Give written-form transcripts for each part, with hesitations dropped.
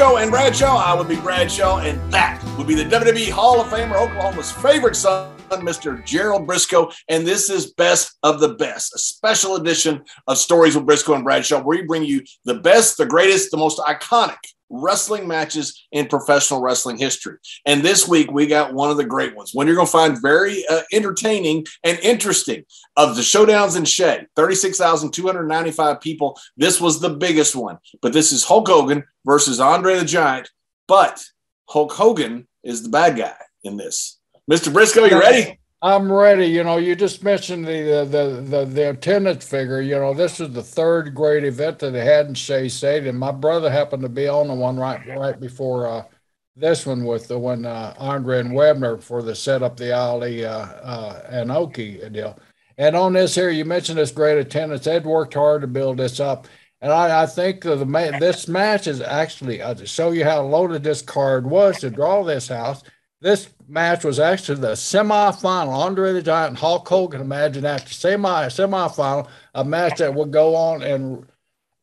Brisco and Bradshaw. I would be Bradshaw, and that would be the WWE Hall of Famer, Oklahoma's favorite son, Mr. Gerald Brisco. And this is Best of the Best, a special edition of Stories with Brisco and Bradshaw, where we bring you the best, the greatest, the most iconic wrestling matches in professional wrestling history. And this week, we got one of the great ones, one you're going to find very entertaining and interesting. Of the Showdowns in Shea, 36,295 people. This was the biggest one. But this is Hulk Hogan versus Andre the Giant. But Hulk Hogan is the bad guy in this. Mr. Brisco, you ready? I'm ready. You know, you just mentioned the attendance figure. You know, this is the third great event that they had in Shea Stadium. My brother happened to be on the one right before this one with when Andre and Webner for the set up the Ali and Oki deal. And on this here, you mentioned this great attendance. They'd worked hard to build this up. And I think this match is actually, to show you how loaded this card was to draw this house, this match was actually the semifinal. Andre the Giant and Hulk Hogan, imagine that, the semifinal, a match that would go on and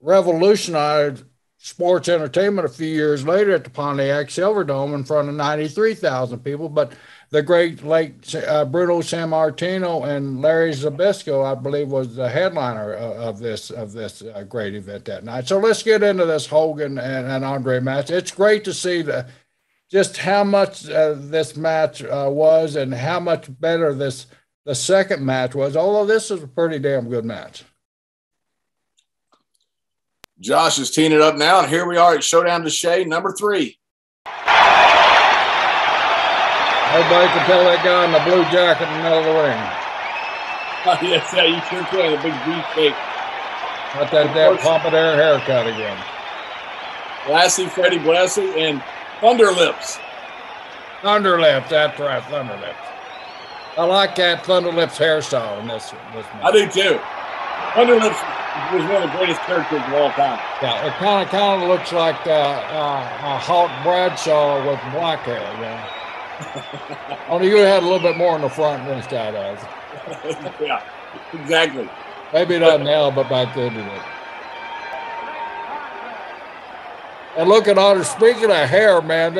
revolutionize sports entertainment a few years later at the Pontiac Silverdome in front of 93,000 people. But the great late Bruno Sammartino and Larry Zbyszko, I believe, was the headliner of this great event that night. So let's get into this Hogan and Andre match. It's great to see just how much this match was and how much better the second match was, although this is a pretty damn good match. Josh is teeing it up now, and here we are at Showdown to Shea, number 3. Nobody can tell that guy in the blue jacket in the middle of the ring. Yes, yeah, you sure can. A big V shape. Got that pompadour haircut again. Freddie Blassie, and Thunderlips. Thunderlips, that's right, Thunderlips. I like that Thunderlips hairstyle in this match. I do too. Thunderlips was one of the greatest characters of all time. Yeah, it kind of looks like Hulk Bradshaw with black hair. Yeah. Only you had a little bit more in the front than this guy does. Yeah, exactly. Maybe not now, but back then it did. And look at Andre. Speaking of hair, man,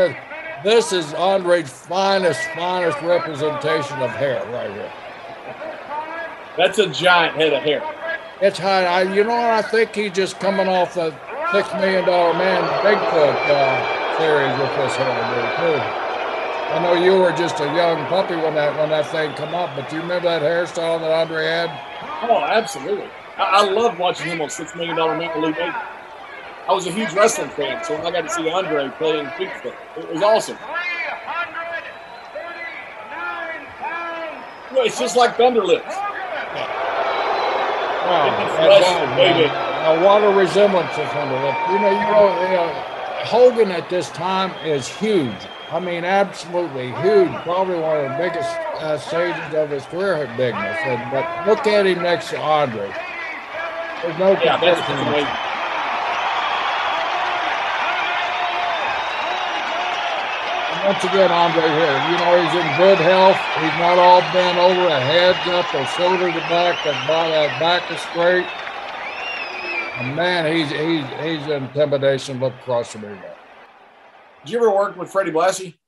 this is Andre's finest representation of hair right here. That's a giant head of hair. It's high. You know what? I think he's just coming off the $6 Million Man Bigfoot series with this hair, too. I know you were just a young puppy when that thing come up, but do you remember that hairstyle that Andre had? Oh, absolutely. I loved watching him on $6 Million Man Elite 8. I was a huge wrestling fan, so when I got to see Andre playing Bigfoot, it was awesome. Well, it's just like Thunderlips. Wow, what a resemblance to Thunderlips. You know, Hogan at this time is huge. I mean, absolutely huge. Probably one of the biggest stages of his career bigness. But look at him next to Andre. There's no comparison. Once again, Andre here, you know, he's in good health. He's not all bent over, a head's up, a shoulder to back, that back is straight. And man, he's an intimidation look across the ring. Did you ever work with Freddie Blassie?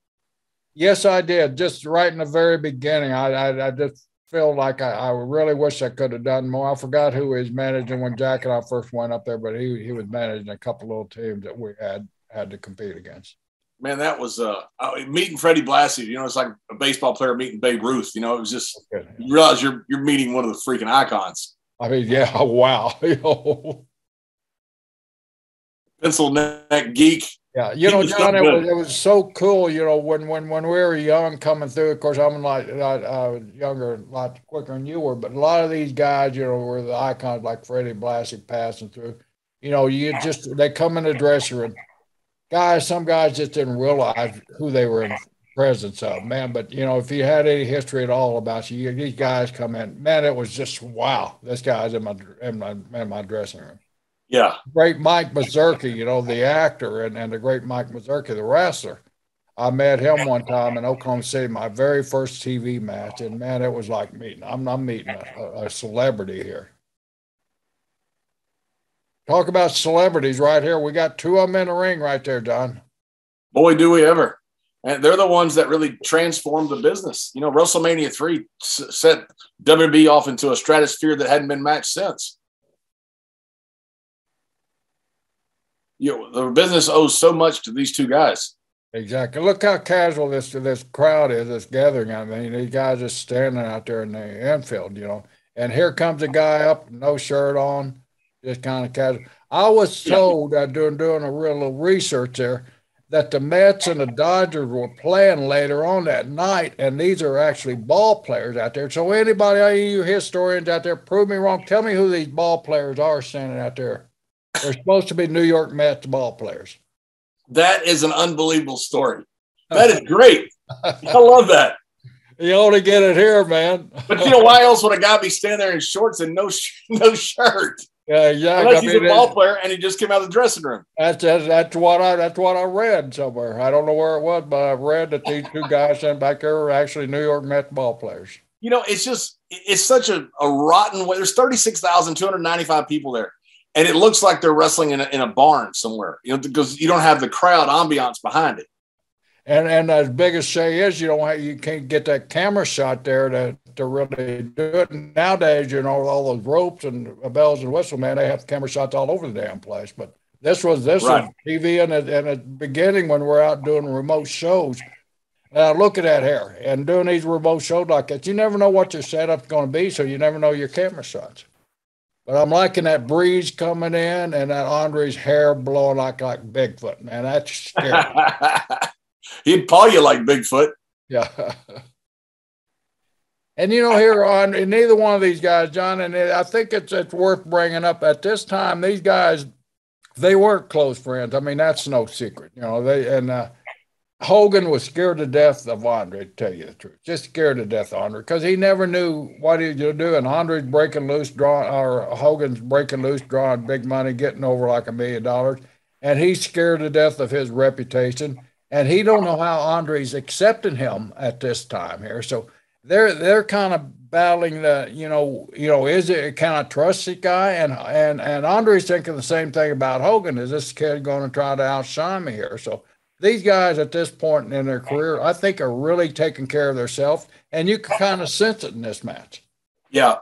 Yes, I did. Just right in the very beginning. I just feel like I really wish I could have done more. I forgot who he was managing when Jack and I first went up there, but he was managing a couple little teams that we had to compete against. Man, that was meeting Freddie Blassie. You know, it's like a baseball player meeting Babe Ruth. You know, it was just you realize you're meeting one of the freaking icons. I mean, yeah, wow. Pencil neck geek. Yeah, you know, John, it was so cool. You know, when we were young coming through. Of course, I'm younger, a lot quicker than you were. But a lot of these guys, you know, were the icons like Freddie Blassie passing through. You know, they come in the dressing room. Some guys just didn't realize who they were in presence of, man. But, you know, if you had any history at all about you, these guys come in, man, it was just, wow, this guy's in my dressing room. Yeah. Great Mike Mazurki, you know, the actor, and the great Mike Mazurki, the wrestler. I met him one time in Oklahoma City, my very first TV match, and, man, it was like I'm meeting a celebrity here. Talk about celebrities right here. We got two of them in the ring right there, John. Boy, do we ever. And they're the ones that really transformed the business. You know, WrestleMania 3 set WWE off into a stratosphere that hadn't been matched since. You know, the business owes so much to these two guys. Exactly. Look how casual this crowd is, this gathering. I mean, these guys just standing out there in the infield, you know. And here comes a guy up, no shirt on, just kind of casual. I was told doing a real little research there that the Mets and the Dodgers were playing later on that night, and these are actually ball players out there. So anybody, any of you historians out there, prove me wrong. Tell me who these ball players are standing out there. They're supposed to be New York Mets ball players. That is an unbelievable story. That is great. I love that. You only get it here, man. But you know, why else would a guy be standing there in shorts and no shirt? Yeah, exactly. Unless he's a ball player and he just came out of the dressing room. That's what I read somewhere. I don't know where it was, but I read that these two guys sitting back there were actually New York Mets ball players. You know, it's such a rotten way. There's 36,295 people there, and it looks like they're wrestling in a barn somewhere. You know, because you don't have the crowd ambiance behind it. And as big as Shea is, you can't get that camera shot there to really do it. And nowadays, you know, all those ropes and bells and whistles, man, they have camera shots all over the damn place. But this was TV in the beginning when we're out doing remote shows. Look at that here and doing these remote shows like that. You never know what your setup's going to be, so you never know your camera shots. But I'm liking that breeze coming in and that Andre's hair blowing like Bigfoot, man. That's scary. He'd paw you like Bigfoot. Yeah. And, you know, here on neither one of these guys, John, and I think it's worth bringing up at this time, these guys, they weren't close friends. I mean, that's no secret. You know, Hogan was scared to death of Andre, to tell you the truth. Just scared to death of Andre because he never knew what he was going to do. And Hogan's breaking loose, drawing big money, getting over like $1 million. And he's scared to death of his reputation. And he don't know how Andre's accepting him at this time here. So they're kind of battling is it, can I trust this guy? And Andre's thinking the same thing about Hogan. Is this kid going to try to outshine me here? So these guys at this point in their career, I think, are really taking care of themselves. And you can kind of sense it in this match. Yeah.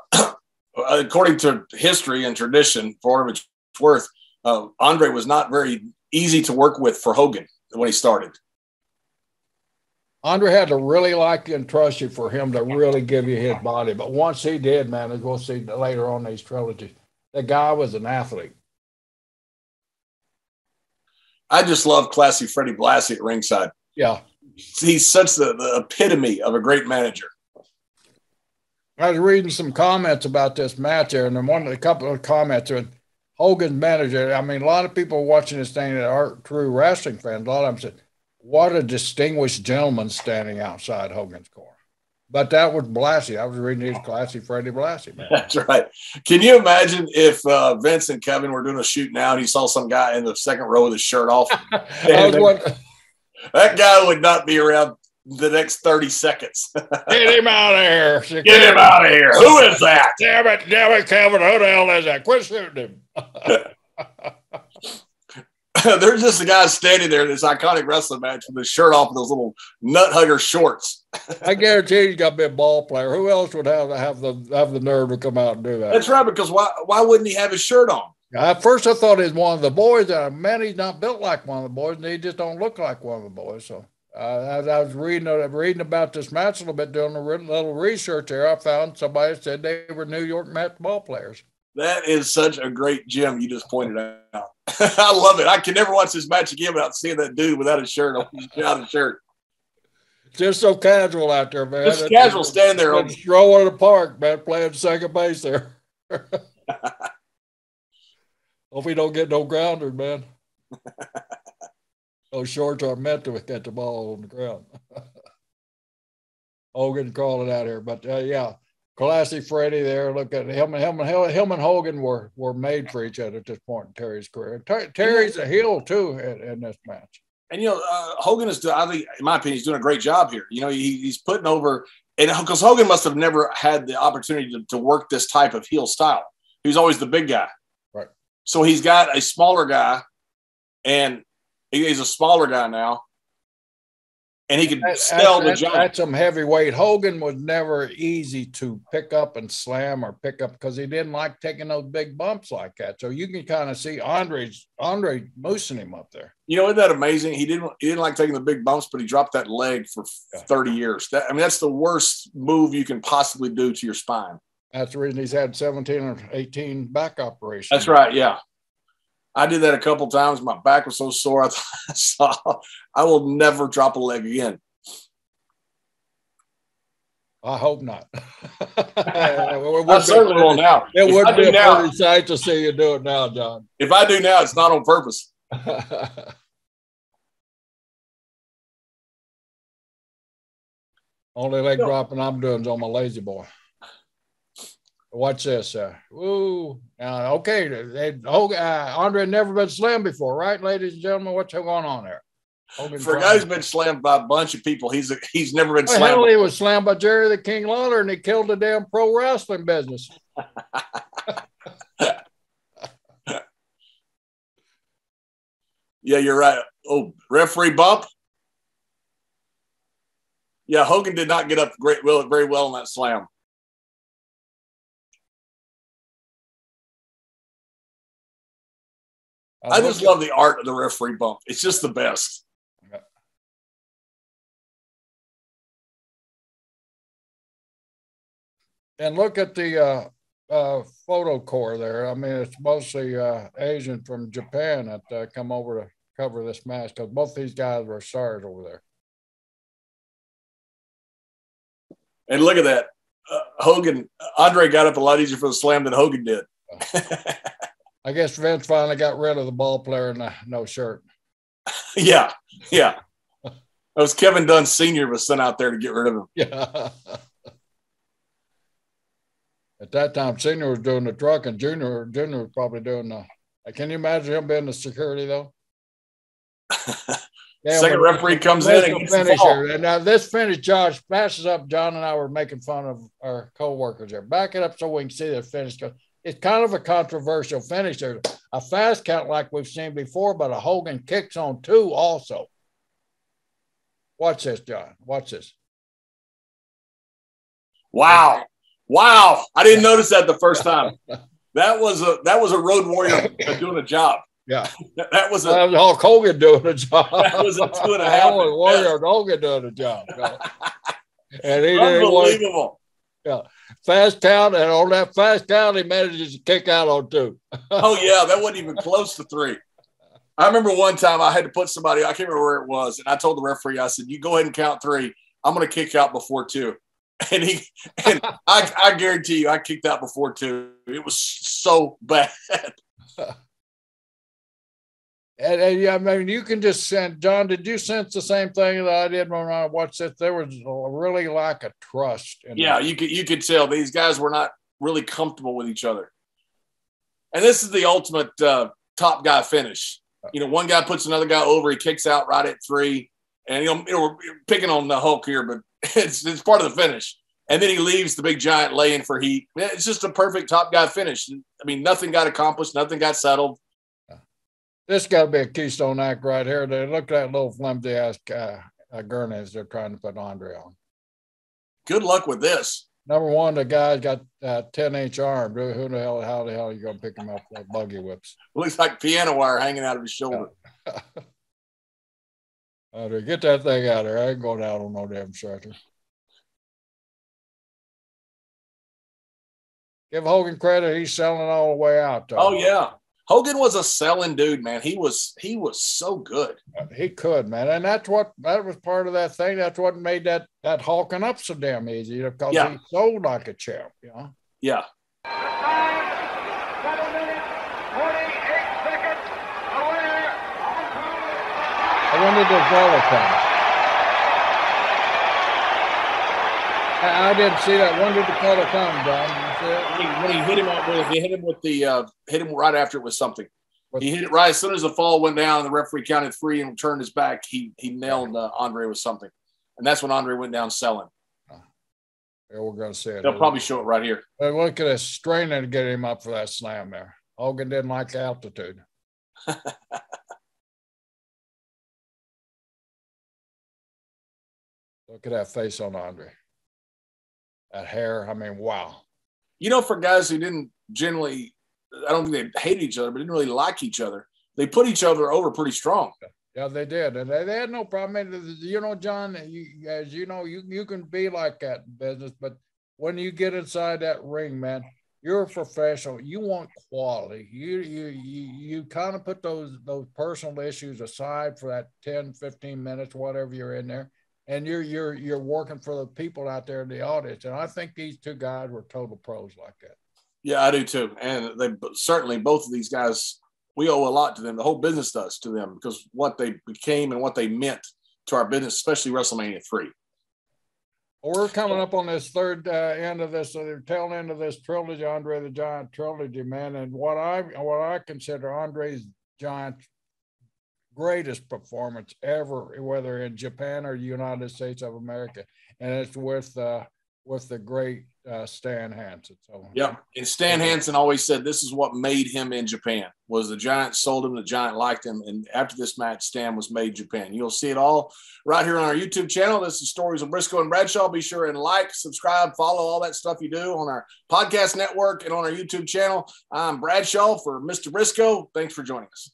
According to history and tradition, for what it's worth, Andre was not very easy to work with for Hogan when he started. Andre had to really like you and trust you for him to really give you his body. But once he did, man, as we'll see later on these trilogies, the guy was an athlete. I just love classy Freddie Blassie at ringside. Yeah. He's such the epitome of a great manager. I was reading some comments about this match there, and a couple of comments with Hogan's manager. I mean, a lot of people watching this thing that aren't true wrestling fans, a lot of them said, what a distinguished gentleman standing outside Hogan's corner. But that was Blassie. I was reading his classy Freddie Blassie, man. That's right. Can you imagine if Vince and Kevin were doing a shoot now and he saw some guy in the second row with his shirt off? That guy would not be around the next 30 seconds. Get him out of here. Get him out of here. Who is that? Damn it, Kevin. Who the hell is that? Quit shooting him. There's just a guy standing there in this iconic wrestling match with his shirt off and those little nut hugger shorts. I guarantee he's got to be a ball player. Who else would have the nerve to come out and do that? That's right, because why wouldn't he have his shirt on? At first, I thought he was one of the boys. Man, he's not built like one of the boys, and he just don't look like one of the boys. So I was reading about this match a little bit, doing a little research there. I found somebody said they were New York Mets ball players. That is such a great gem you just pointed out. I love it. I can never watch this match again without seeing that dude without a shirt on. Without a shirt. Just so casual out there, man. Just casual standing there. Strolling in the park, man, playing second base there. Hope he don't get no grounder, man. Those shorts are meant to get the ball on the ground. Hogan called it out here, but yeah. Classy Freddie there. Look at him and Hogan were made for each other at this point in Terry's career. Terry's a heel too in this match. And Hogan is, I think, in my opinion, he's doing a great job here. He's putting over, and because Hogan must have never had the opportunity to work this type of heel style. He was always the big guy, right? So he's got a smaller guy, and he's a smaller guy now, and he could sell the jump. That's some heavyweight. Hogan was never easy to pick up and slam or pick up because he didn't like taking those big bumps like that. So you can kind of see Andre moosing him up there. You know, isn't that amazing? He didn't like taking the big bumps, but he dropped that leg for 30 years. That's the worst move you can possibly do to your spine. That's the reason he's had 17 or 18 back operations. That's right. Yeah. I did that a couple times. My back was so sore. I will never drop a leg again. I hope not. I certainly will now. It would be a pretty sight to see you do it now, John. If I do now, it's not on purpose. Only leg dropping I'm doing is on my lazy boy. Watch this. Woo. Okay. Andre never been slammed before, right, ladies and gentlemen? What's going on there? For a guy who's been slammed by a bunch of people, he's never been slammed. Hell, he was slammed by Jerry the King Lawler, and he killed the damn pro wrestling business. Yeah, you're right. Oh, referee bump. Yeah, Hogan did not get up very well on that slam. I just love the art of the referee bump. It's just the best. And look at the photo core there. I mean, it's mostly Asian from Japan that come over to cover this match because both these guys were stars over there. And look at that. Andre got up a lot easier for the slam than Hogan did. I guess Vince finally got rid of the ball player and no shirt. Yeah. That was Kevin Dunn Sr. was sent out there to get rid of him. Yeah. At that time, Senior was doing the truck and Junior was probably doing the – can you imagine him being the security, though? Yeah, second referee comes in and gets the ball. And now this finish, Josh, passes up. John and I were making fun of our co-workers there. Back it up so we can see the finish. It's kind of a controversial finish. There's a fast count like we've seen before, but a Hogan kicks on two also. Watch this, John. Watch this. Wow. I didn't notice that the first time. That was a Road Warrior doing a job. Yeah. That was Hulk Hogan doing a job. That was a 2.5. Warrior Hogan doing a job. And he unbelievable. Yeah. Fast count, and on that fast count, he manages to kick out on two. Oh, yeah. That wasn't even close to three. I remember one time I had to put somebody, I can't remember where it was, and I told the referee, I said, you go ahead and count three. I'm going to kick out before two. And I guarantee you, I kicked out before two. It was so bad. And yeah, I mean, you can just sense, John, did you sense the same thing that I did when I watched it? There was really lack of trust. You could tell these guys were not really comfortable with each other. And this is the ultimate top guy finish. You know, one guy puts another guy over, he kicks out right at three. And, we're picking on the Hulk here, but it's part of the finish. And then he leaves the big giant laying for heat. It's just a perfect top guy finish. I mean, nothing got accomplished. Nothing got settled. This got to be a Keystone Act right here. They look at that little flimsy-ass gurneys they're trying to put Andre on. Good luck with this. Number one, the guy's got 10-inch arm. Who the hell, how the hell are you going to pick him up with buggy whips? Looks like piano wire hanging out of his shoulder. Andre, get that thing out of there. I ain't going out on no damn stretcher. Give Hogan credit. He's selling all the way out, though. Oh, yeah. Hogan was a selling dude, man. He was so good. He could, man. And that was part of that thing. That's what made that hulking up so damn easy because he sold like a champ, you know? Yeah. 7 minutes, 48 seconds. A winner. When did the Zelda come? I didn't see that. When did the color come, John? When he hit him hit him right after it was something. He hit it right as soon as the fall went down and the referee counted three and turned his back. He nailed Andre with something. And that's when Andre went down selling. Yeah, we're going to see it. They'll probably show it right here. Hey, look at us straining to get him up for that slam there. Hogan didn't like the altitude. Look at that face on Andre. That hair, I mean, wow. You know, for guys who didn't generally, I don't think they hated each other, but didn't really like each other, they put each other over pretty strong. Yeah, they did. And they had no problem. I mean, you know, John, as you know, you can be like that in business, but when you get inside that ring, man, you're a professional. You want quality. You kind of put those personal issues aside for that 10, 15 minutes, whatever you're in there. And you're working for the people out there in the audience. And I think these two guys were total pros like that. Yeah, I do too. And they certainly, both of these guys, we owe a lot to them. The whole business does to them, because what they became and what they meant to our business, especially WrestleMania 3. Well, we're coming up on this third end of this, tail end of this trilogy, Andre the Giant trilogy, man. And what I consider Andre's Giant greatest performance ever, whether in Japan or the United States of America, and it's with the great Stan Hansen. So yeah, and Stan Hansen always said this is what made him in Japan. Was the Giant sold him, the Giant liked him, and after this match, Stan was made Japan. You'll see it all right here on our YouTube channel. This is Stories of Brisco and Bradshaw. Be sure and like, subscribe, follow all that stuff you do on our podcast network and on our YouTube channel. I'm Bradshaw for Mr. Brisco. Thanks for joining us.